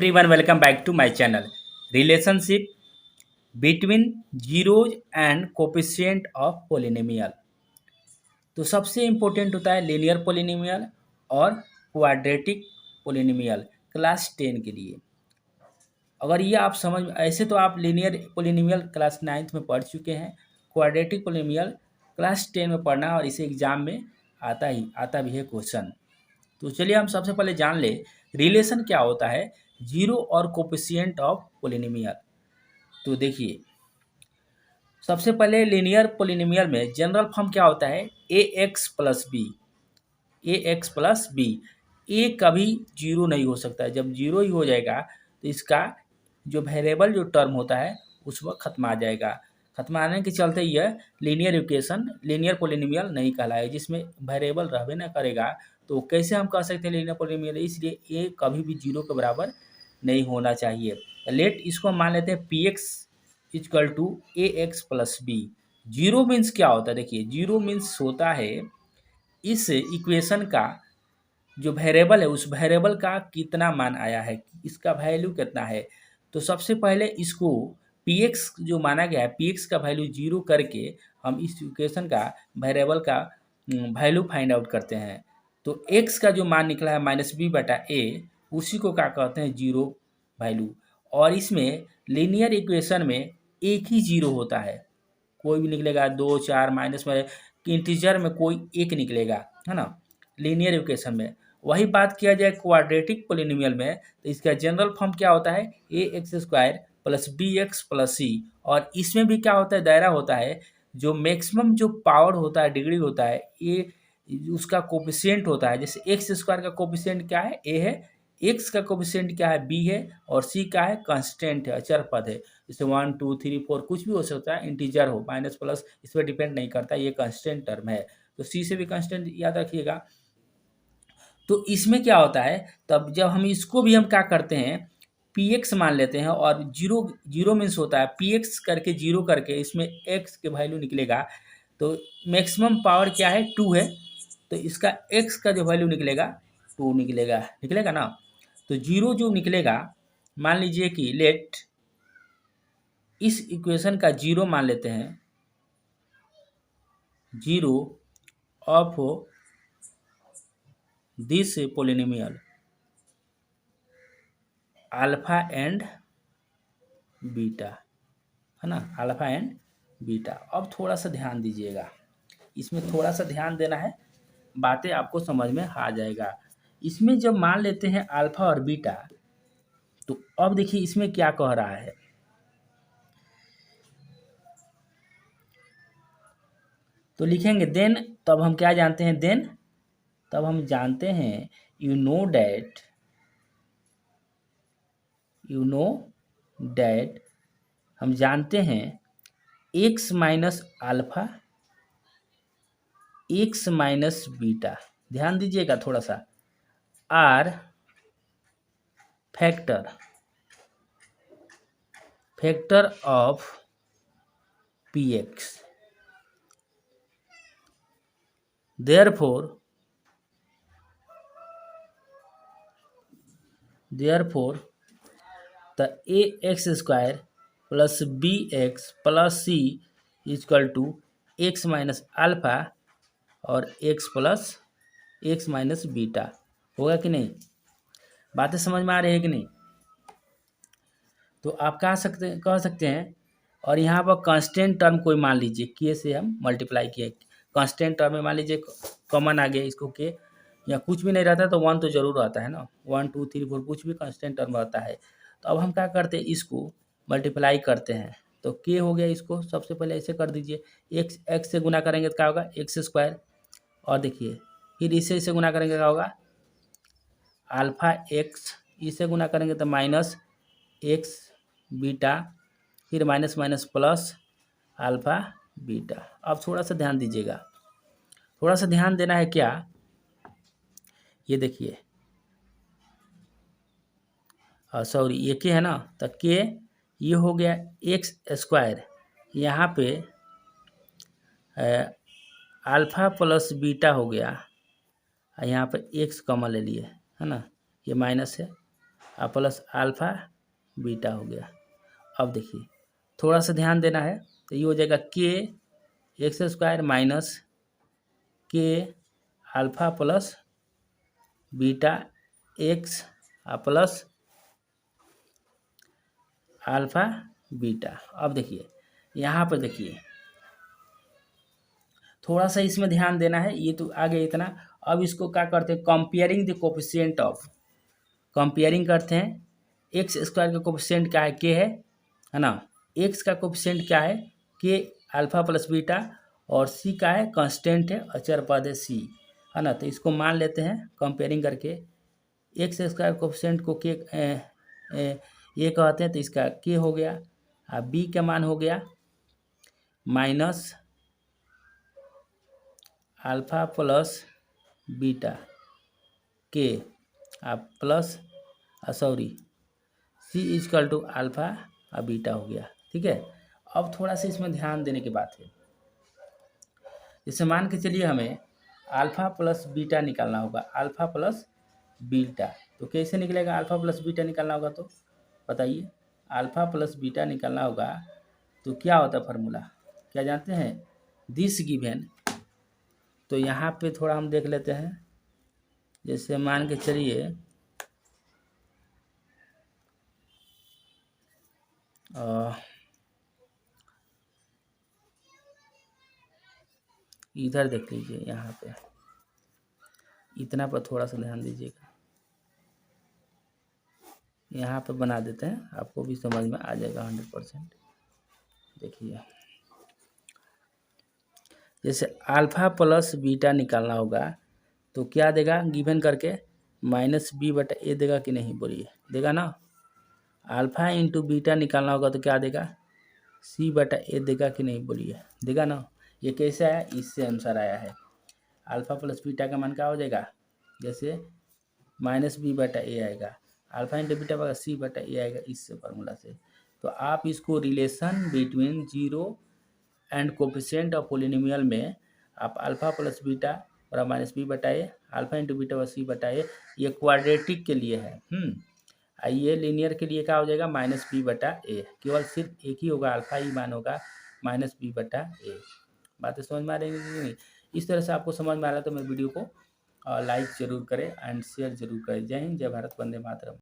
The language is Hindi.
everyone, welcome back to my channel. Relationship between zeros and coefficient of polynomial. तो सबसे इम्पोर्टेंट होता है लीनियर पोलिनोमियल और क्वाड्रेटिक पोलिनोमियल क्लास 10 के लिए। अगर ये आप समझ, ऐसे तो आप लीनियर पोलिनोमियल क्लास 9th में पढ़ चुके हैं, क्वाड्रेटिक पोलिनोमियल क्लास 10 में पढ़ना और इसे एग्जाम में आता भी है क्वेश्चन। तो चलिए हम सबसे पहले जान ले रिलेशन क्या होता है जीरो और कोफिशिएंट ऑफ पोलिनोमियल। तो देखिए सबसे पहले लीनियर पोलिनोमियल में जनरल फॉर्म क्या होता है ए एक्स प्लस बी। ए कभी जीरो नहीं हो सकता है, जब जीरो ही हो जाएगा तो इसका जो वेरिएबल जो टर्म होता है उस वक्त खत्म आ जाएगा। खत्म आने के चलते यह लीनियर इक्वेशन लीनियर पोलिनोमियल नहीं कहलाएगा, जिसमें वेरिएबल रहबे ना करेगा। तो कैसे हम कह सकते हैं लीनियर पोलिनोमियल, इसलिए ए कभी भी जीरो के बराबर नहीं होना चाहिए। लेट इसको मान लेते हैं P X equal to A X plus B. Zero means क्या होता है, देखिए जीरो मीन्स होता है इस इक्वेशन का जो वेरिएबल है उस वेरिएबल का कितना मान आया है, इसका वैल्यू कितना है। तो सबसे पहले इसको पी एक्स जो माना गया है पी एक्स का वैल्यू जीरो करके हम इस इक्वेशन का वेरिएबल का वैल्यू फाइंड आउट करते हैं। तो एक्स का जो मान निकला है माइनस बी बटा ए, उसी को क्या कहते हैं जीरो वैल्यू। और इसमें लीनियर इक्वेशन में एक ही जीरो होता है, कोई भी निकलेगा 2 4 माइनस में इंटीजर में कोई एक निकलेगा, है ना लीनियर इक्वेशन में। वही बात किया जाए क्वाड्रेटिक पोलिनोमियल में, तो इसका जनरल फॉर्म क्या होता है a x square plus b x plus c. और इसमें भी क्या होता है दायरा होता है, जो मैक्सिमम जो पावर होता है डिग्री होता है ये उसका कोफिशिएंट होता है। जैसे एक्स स्क्वायर का कोफिशिएंट क्या है ए है, एक्स का कोफिशिएंट क्या है बी है, और सी का है कांस्टेंट है अचर पद है। जैसे 1 2 3 4 कुछ भी हो सकता है, इंटीजर हो माइनस प्लस इस पर डिपेंड नहीं करता, ये कांस्टेंट टर्म है। तो सी से भी कांस्टेंट याद रखिएगा। तो इसमें क्या होता है, तब जब हम इसको भी हम क्या करते हैं पी एक्स मान लेते हैं, और जीरो मीन्स होता है पी एक्स करके जीरो करके इसमें एक्स के वैल्यू निकलेगा। तो मैक्सिमम पावर क्या है 2 है, तो इसका एक्स का जो वैल्यू निकलेगा 2 निकलेगा ना। तो जीरो जो निकलेगा, मान लीजिए कि लेट इस इक्वेशन का जीरो मान लेते हैं, zero of this polynomial alpha and beta, है ना अल्फा एंड बीटा। अब थोड़ा सा ध्यान दीजिएगा, इसमें थोड़ा सा ध्यान देना है, बातें आपको समझ में आ जाएगा। इसमें जब मान लेते हैं अल्फा और बीटा, तो अब देखिए इसमें क्या कह रहा है, तो लिखेंगे देन, तब हम क्या जानते हैं देन, तब हम जानते हैं यू नो डैट हम जानते हैं x minus alpha x minus beta, ध्यान दीजिएगा थोड़ा सा, are factor of p x. therefore the ax square plus bx plus c equal to x minus alpha और x plus x minus beta होगा कि नहीं। बातें समझ में आ रही है कि नहीं। तो आप कह सकते हैं, और यहाँ पर कांस्टेंट टर्म कोई मान लीजिए, के से हम मल्टीप्लाई किए, कांस्टेंट टर्म में मान लीजिए कॉमन आ गया इसको के, या कुछ भी नहीं रहता तो 1 तो जरूर आता है ना, 1 2 3 4 कुछ भी कांस्टेंट टर्म रहता है। तो अब हम क्या करते हैं इसको मल्टीप्लाई करते हैं, तो के हो गया, इसको सबसे पहले ऐसे कर दीजिए, एक्स से गुना करेंगे तो क्या होगा एक्स स्क्वायर, और देखिए फिर इसे गुना करेंगे क्या होगा अल्फा एक्स, इसे गुना करेंगे तो माइनस एक्स बीटा, फिर minus minus plus alpha beta. अब थोड़ा सा ध्यान दीजिएगा, थोड़ा सा ध्यान देना है क्या, ये देखिए सॉरी ये के है ना, तो के ये हो गया एक्स स्क्वायर, यहाँ पे अल्फा प्लस बीटा हो गया, यहाँ पे एक्स कॉमन ले लिए, है ना ये माइनस है, प्लस अल्फ़ा बीटा हो गया। अब देखिए थोड़ा सा ध्यान देना है, तो ये हो जाएगा के एक्स स्क्वायर माइनस के alpha plus beta x plus alpha beta. अब देखिए यहाँ पर देखिए थोड़ा सा इसमें ध्यान देना है, ये तो आगे इतना। अब इसको क्या करते हैं, comparing the coefficient of, comparing करते हैं। एक्स स्क्वायर का कोफिशिएंट क्या है, के है ना। एक्स का कोफिशिएंट क्या है, के अल्फ़ा प्लस बीटा, और सी का है कांस्टेंट है, अचर पद है सी, है ना। तो इसको मान लेते हैं कंपेयरिंग करके। एक्स स्क्वायर कोफिशिएंट को के ये कहते हैं, तो इसका के हो गया। अब बी का मान हो गया माइनस अल्फ़ा प्लस बीटा के plus sorry C equal to alpha beta हो गया, ठीक है। अब थोड़ा सा इसमें ध्यान देने की बात है, जैसे मान के चलिए हमें अल्फ़ा प्लस बीटा निकालना होगा, अल्फ़ा प्लस बीटा। तो कैसे निकलेगा अल्फ़ा प्लस बीटा निकालना होगा, तो बताइए। अल्फ़ा प्लस बीटा निकालना होगा तो क्या होता है फार्मूला, क्या जानते हैं, दिस गिवन। तो यहाँ पे थोड़ा हम देख लेते हैं, जैसे मान के चलिए इधर देख लीजिए, यहाँ पे इतना पर थोड़ा सा ध्यान दीजिएगा, यहाँ पे बना देते हैं, आपको भी समझ में आ जाएगा 100%। देखिए जैसे अल्फ़ा प्लस बीटा निकालना होगा तो क्या देगा, गिवन करके माइनस बी बटा ए देगा कि नहीं, बोलिए देगा ना। अल्फ़ा इंटू बीटा निकालना होगा तो क्या देगा, सी बटा ए देगा कि नहीं, बोलिए देगा ना। ये कैसे आया, इससे आंसर आया है। अल्फ़ा प्लस बीटा का मान क्या हो जाएगा, जैसे माइनस बी बटा ए आएगा, अल्फ़ा इंटू बीटा बटा सी बटा ए आएगा, इससे फार्मूला से। तो आप इसको relation between zero and coefficient of polynomial में आप अल्फ़ा प्लस बीटा और माइनस बी बटा ए, अल्फ़ा इंटू बीटा और सी बटा ए, ये क्वाड्रेटिक के लिए है। आइए लीनियर के लिए क्या हो जाएगा, माइनस बी बटा ए, केवल सिर्फ एक ही होगा, अल्फ़ा ही मान होगा, माइनस बी बटा ए। बातें समझ में आ रही है कि नहीं। इस तरह से आपको समझ में आ रहा है तो मेरे वीडियो को लाइक जरूर करें एंड शेयर जरूर करें। जय हिंद, जय भारत, वंदे मातरम।